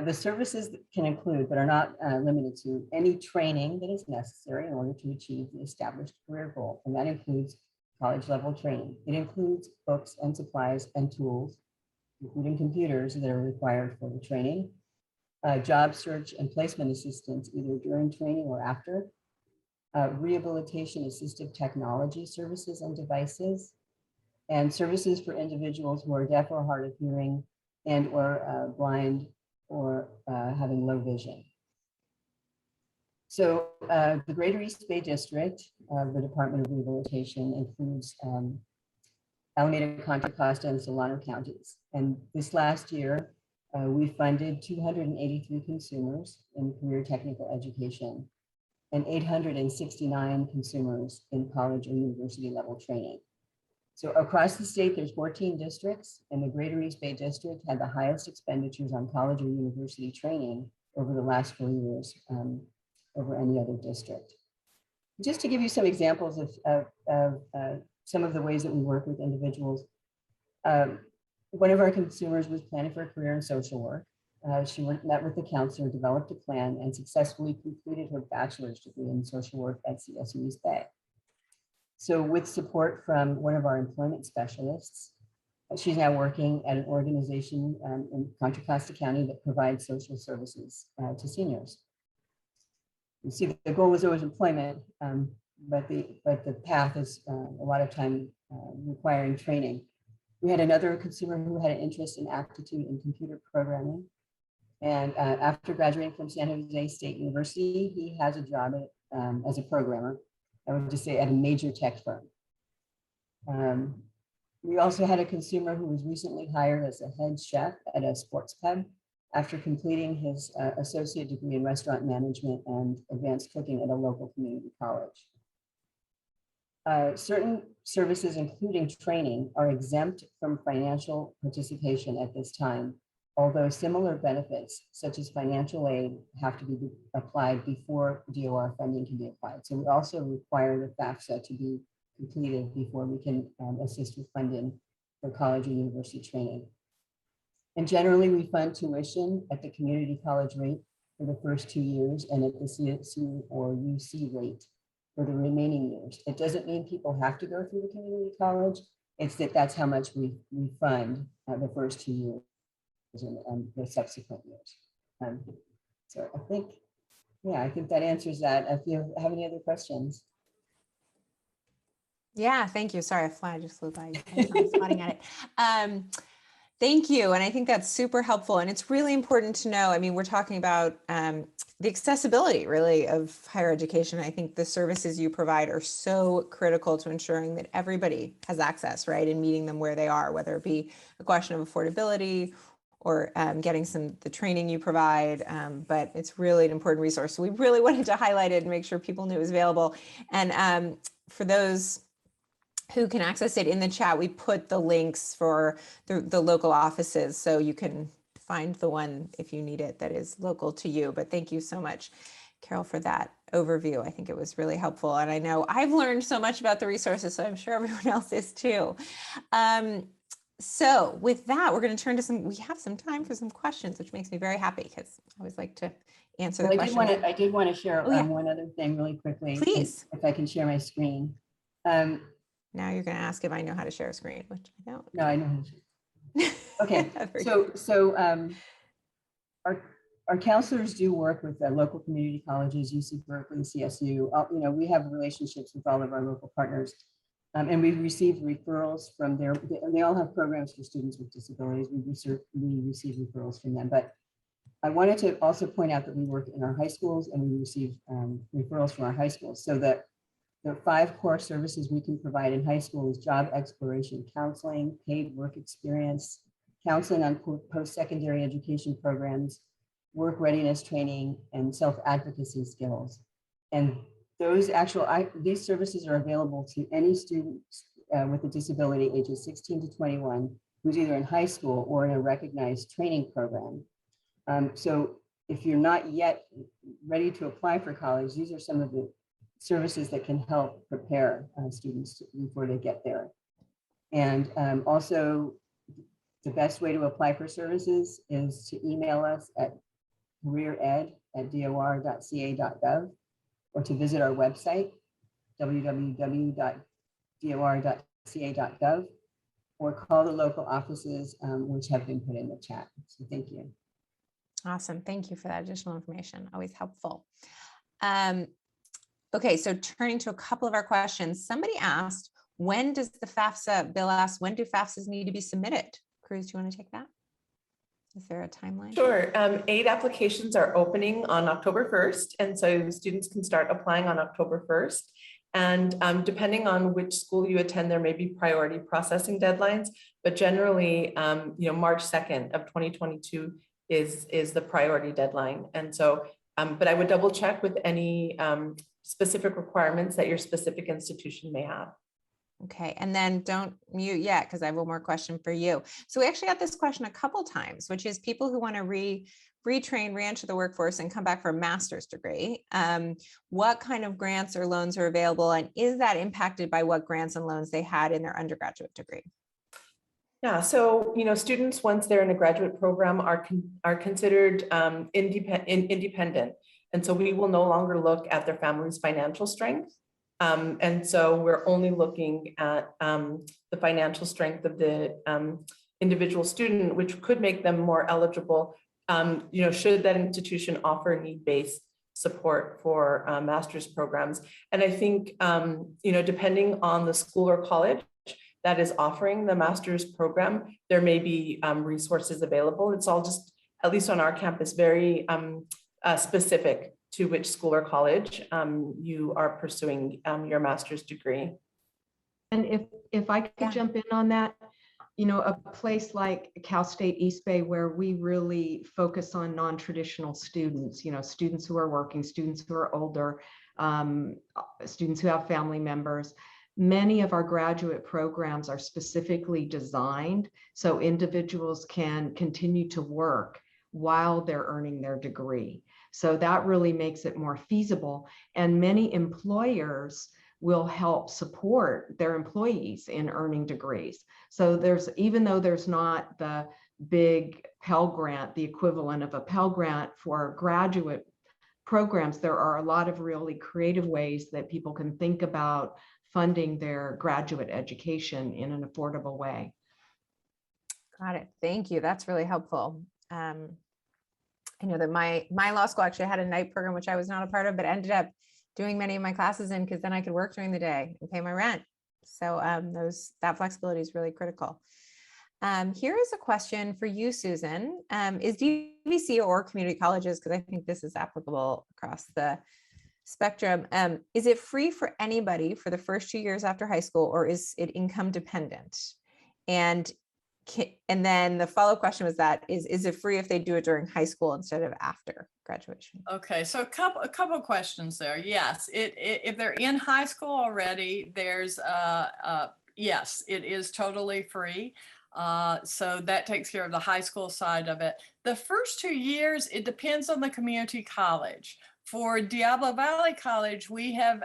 The services can include, but are not limited to, any training that is necessary in order to achieve the established career goal. And that includes college level training. It includes books and supplies and tools, including computers that are required for the training, job search and placement assistance, either during training or after, rehabilitation assistive technology services and devices, and services for individuals who are deaf or hard of hearing and or blind or having low vision. So the Greater East Bay District of the Department of Rehabilitation includes Alameda, Contra Costa, and Solano counties. And this last year, we funded 283 consumers in career technical education and 869 consumers in college or university level training. So across the state, there's 14 districts, and the Greater East Bay District had the highest expenditures on college or university training over the last 4 years over any other district. Just to give you some examples of some of the ways that we work with individuals. One of our consumers was planning for a career in social work. She met with the counselor, developed a plan, and successfully completed her bachelor's degree in social work at CSU East Bay. So with support from one of our employment specialists, she's now working at an organization in Contra Costa County that provides social services to seniors. You see, the goal was always employment, but the path is a lot of time requiring training. We had another consumer who had an interest and aptitude in computer programming. And after graduating from San Jose State University, he has a job as a programmer, I would just say at a major tech firm. We also had a consumer who was recently hired as a head chef at a sports pub after completing his associate degree in restaurant management and advanced cooking at a local community college. Certain services, including training, are exempt from financial participation at this time, although similar benefits, such as financial aid, have to be applied before DOR funding can be applied. So we also require the Fafsa to be completed before we can assist with funding for college or university training. And generally, we fund tuition at the community college rate for the first 2 years and at the CSU or UC rate for the remaining years. It doesn't mean people have to go through the community college. It's that's how much we fund the first 2 years and the subsequent years. So I think that answers that. If you have any other questions. Yeah, thank you. Sorry, a fly just flew by. I was swatting at it. Thank you. And I think that's super helpful. And it's really important to know, I mean, we're talking about the accessibility really of higher education. I think the services you provide are so critical to ensuring that everybody has access, right? And meeting them where they are, whether it be a question of affordability or getting the training you provide. But it's really an important resource. So we really wanted to highlight it and make sure people knew it was available. And for those who can access it in the chat, we put the links for the local offices, so you can find the one if you need it that is local to you. But thank you so much, Carol, for that overview. I think it was really helpful. And I know I've learned so much about the resources, so I'm sure everyone else is too. So with that, we're going to turn to we have some time for some questions, which makes me very happy because I always like to answer the questions. I did want to share one other thing really quickly. Please. If I can share my screen. Now you're going to ask if I know how to share a screen, which I don't. No, I know how to. Okay, so our counselors do work with the local community colleges, UC Berkeley, CSU. We have relationships with all of our local partners, and we've received referrals from they all have programs for students with disabilities. We receive referrals from them, but I wanted to also point out that we work in our high schools and we receive referrals from our high schools, so that the 5 core services we can provide in high school is job exploration counseling, paid work experience, counseling on post-secondary education programs, work readiness training, and self-advocacy skills. And these services are available to any student with a disability ages 16 to 21 who's either in high school or in a recognized training program. So if you're not yet ready to apply for college, these are some of the services that can help prepare students before they get there. And also The best way to apply for services is to email us at careered@dor.ca.gov or to visit our website, www.dor.ca.gov, or call the local offices, which have been put in the chat. So thank you. Awesome. Thank you for that additional information. Always helpful. Okay, so turning to a couple of our questions. Somebody asked, when does the FAFSA, Bill asked, when do FAFSAs need to be submitted? Cruz, do you want to take that? Is there a timeline? Sure. 8 applications are opening on October 1st. And so students can start applying on October 1st. And depending on which school you attend, there may be priority processing deadlines, but generally, March 2nd of 2022 is the priority deadline. And so, but I would double check with any specific requirements that your specific institution may have. Okay, and then don't mute yet because I have one more question for you. So we actually got this question a couple times, which is people who want to retrain, re-enter the workforce and come back for a master's degree. What kind of grants or loans are available, and is that impacted by what grants and loans they had in their undergraduate degree? Yeah, so students, once they're in a graduate program, are considered independent, and so we will no longer look at their family's financial strength, and so we're only looking at the financial strength of the individual student, which could make them more eligible. Should that institution offer need-based support for master's programs, and I think depending on the school or college that is offering the master's program, there may be resources available. It's all just, at least on our campus, very specific to which school or college you are pursuing your master's degree. And if I could jump in on that, a place like Cal State East Bay, where we really focus on non-traditional students, students who are working, students who are older, students who have family members. Many of our graduate programs are specifically designed so individuals can continue to work while they're earning their degree. So that really makes it more feasible. And many employers will help support their employees in earning degrees. So even though there's not the big Pell grant, the equivalent of a Pell grant for graduate programs, there are a lot of really creative ways that people can think about funding their graduate education in an affordable way. Got it. Thank you. That's really helpful. I know that my law school actually had a night program, which I was not a part of, but ended up doing many of my classes in because then I could work during the day and pay my rent. So that flexibility is really critical. Here is a question for you, Susan. Is DVC or community colleges, because I think this is applicable across the spectrum, is it free for anybody for the first 2 years after high school, or is it income dependent? And then the follow-up question was is it free if they do it during high school instead of after graduation? Okay, so a couple of questions there. Yes, if they're in high school already, there's yes, it is totally free. So that takes care of the high school side of it. The first 2 years, it depends on the community college. For Diablo Valley College, we have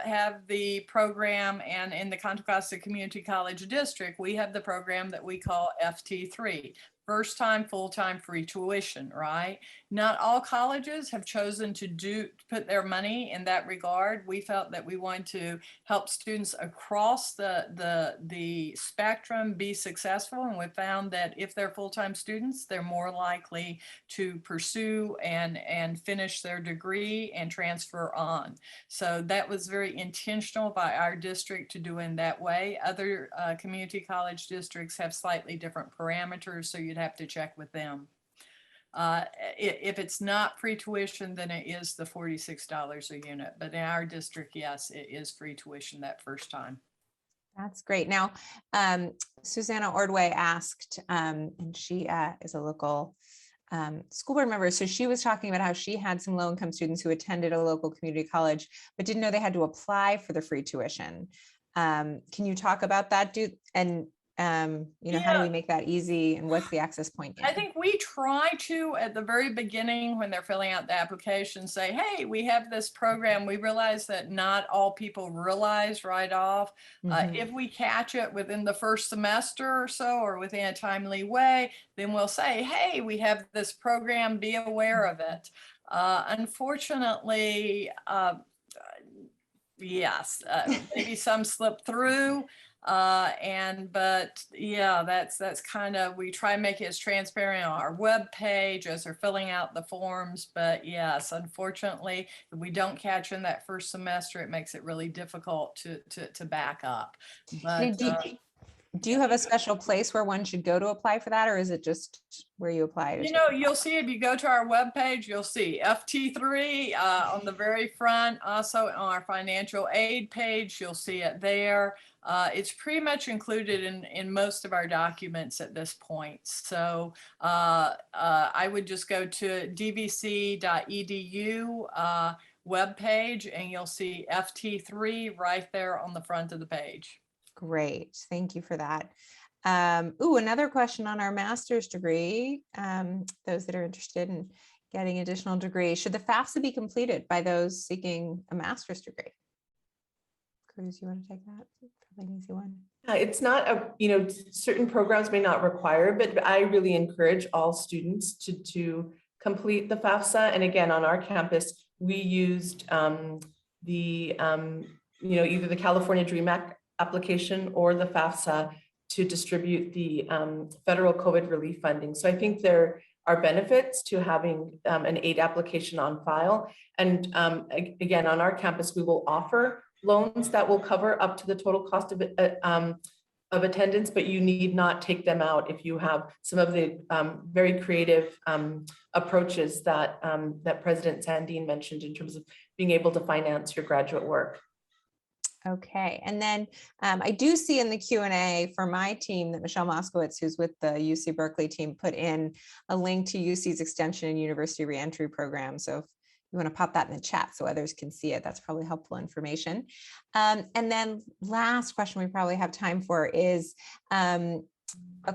the program, and in the Contra Costa Community College District, we have the program that we call FT3, first time, full-time, free tuition, right? Not all colleges have chosen to put their money in that regard. We felt that we wanted to help students across the spectrum be successful, and we found that if they're full-time students, they're more likely to pursue and finish their degree and transfer on. So that was very intentional by our district to do in that way. Other community college districts have slightly different parameters, so you'd have to check with them. If it's not free tuition, then it is the $46 a unit. But in our district, yes, it is free tuition that first time. That's great. Now, Susanna Ordway asked, and she is a local school board member. So she was talking about how she had some low-income students who attended a local community college, but didn't know they had to apply for the free tuition. Can you talk about that? And How do we make that easy, and what's the access point? I think we try to, at the very beginning, when they're filling out the application, say, hey, we have this program. We realize that not all people realize right off. If we catch it within the first semester or so, or within a timely way, then we'll say, hey, we have this program, be aware of it. Unfortunately, yes, maybe some slip through. But yeah, that's kind of, we try and make it as transparent on our web page as they're filling out the forms. But yes, unfortunately, if we don't catch in that first semester, it makes it really difficult to back up. But do you have a special place where one should go to apply for that, or is it just where you apply? You'll see, if you go to our webpage, you'll see FT3 on the very front. Also on our financial aid page, you'll see it there. It's pretty much included in most of our documents at this point. So I would just go to dvc.edu webpage, and you'll see FT3 right there on the front of the page. Great, thank you for that. Another question on our master's degree. Those that are interested in getting additional degree, should the FAFSA be completed by those seeking a master's degree? Cruz, you want to take that? Probably an easy one. It's not certain programs may not require, but I really encourage all students to complete the FAFSA. And again, on our campus, we used either the California DREAM Act application or the FAFSA to distribute the federal COVID relief funding. So I think there are benefits to having an aid application on file. And again, on our campus, we will offer loans that will cover up to the total cost of attendance, but you need not take them out if you have some of the very creative approaches that President Sandine mentioned in terms of being able to finance your graduate work. Okay, and then I do see in the Q&A for my team that Michelle Moskowitz, who's with the UC Berkeley team, put in a link to UC's Extension and University Reentry Program. So if you want to pop that in the chat so others can see it, that's probably helpful information. And then last question we probably have time for is a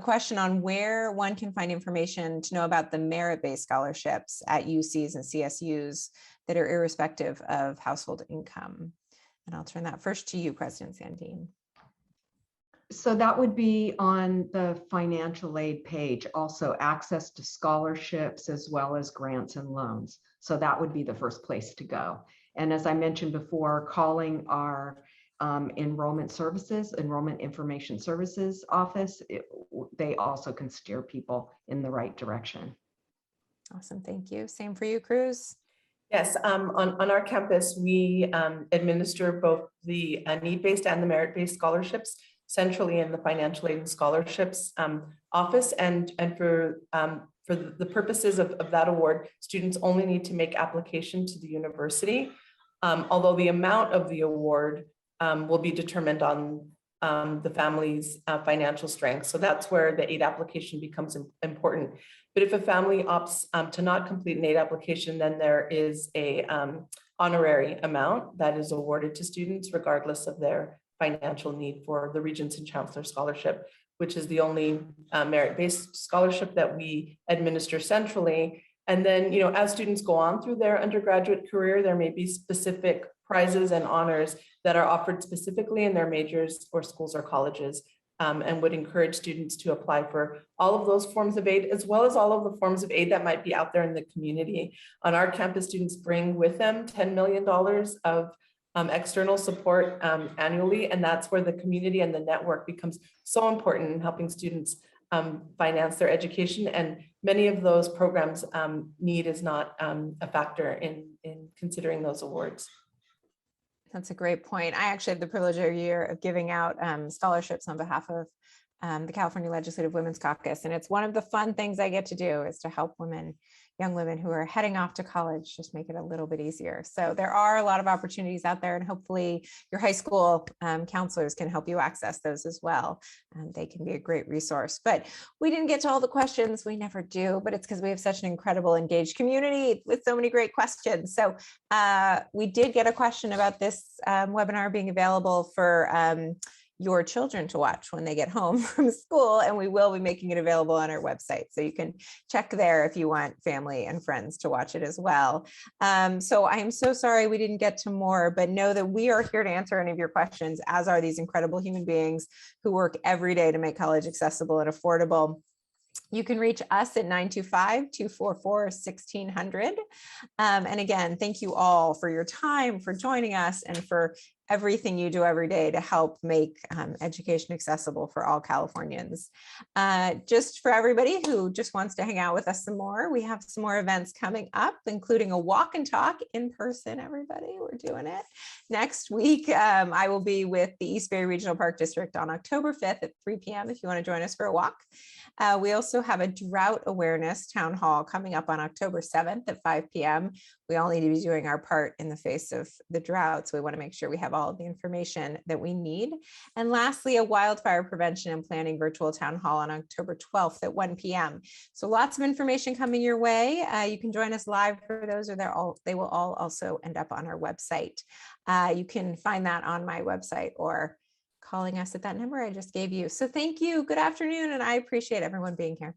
question on where one can find information to know about the merit-based scholarships at UCs and CSUs that are irrespective of household income. And I'll turn that first to you, President Sandine. So that would be on the financial aid page, also access to scholarships as well as grants and loans. So that would be the first place to go. And as I mentioned before, calling our enrollment information services office, they also can steer people in the right direction. Awesome, thank you. Same for you, Cruz. Yes, on our campus, we administer both the need-based and the merit-based scholarships centrally in the financial aid and scholarships office. And for the purposes of that award, students only need to make application to the university, although the amount of the award will be determined on the family's financial strength. So that's where the aid application becomes important. But if a family opts to not complete an aid application, then there is a honorary amount that is awarded to students regardless of their financial need for the Regents and Chancellor Scholarship, which is the only merit-based scholarship that we administer centrally. And then, as students go on through their undergraduate career, there may be specific prizes and honors that are offered specifically in their majors or schools or colleges, and would encourage students to apply for all of those forms of aid, as well as all of the forms of aid that might be out there in the community. On our campus, students bring with them $10 million of external support annually, and that's where the community and the network becomes so important in helping students finance their education. And many of those programs, need is not a factor in considering those awards. That's a great point. I actually have the privilege every year of giving out scholarships on behalf of the California Legislative Women's Caucus. And it's one of the fun things I get to do is to help women, young women who are heading off to college, just make it a little bit easier. So there are a lot of opportunities out there, and hopefully your high school counselors can help you access those as well. They can be a great resource. But we didn't get to all the questions. We never do, but it's because we have such an incredible engaged community with so many great questions. So we did get a question about this webinar being available for your children to watch when they get home from school, and we will be making it available on our website. So you can check there if you want family and friends to watch it as well. So I'm so sorry we didn't get to more, but know that we are here to answer any of your questions, as are these incredible human beings who work every day to make college accessible and affordable. You can reach us at 925-244-1600. And again, thank you all for your time, for joining us, and for everything you do every day to help make education accessible for all Californians. Just for everybody who just wants to hang out with us some more, we have some more events coming up, including a walk and talk in person, everybody. We're doing it. Next week, I will be with the East Bay Regional Park District on October 5th at 3 p.m. if you want to join us for a walk. We also have a drought awareness town hall coming up on October 7th at 5 p.m. We all need to be doing our part in the face of the drought, so we want to make sure we have all of the information that we need. And lastly, a wildfire prevention and planning virtual town hall on October 12th at 1 p.m. So lots of information coming your way. You can join us live for those, or they will all also end up on our website. You can find that on my website or calling us at that number I just gave you. So thank you. Good afternoon. And I appreciate everyone being here.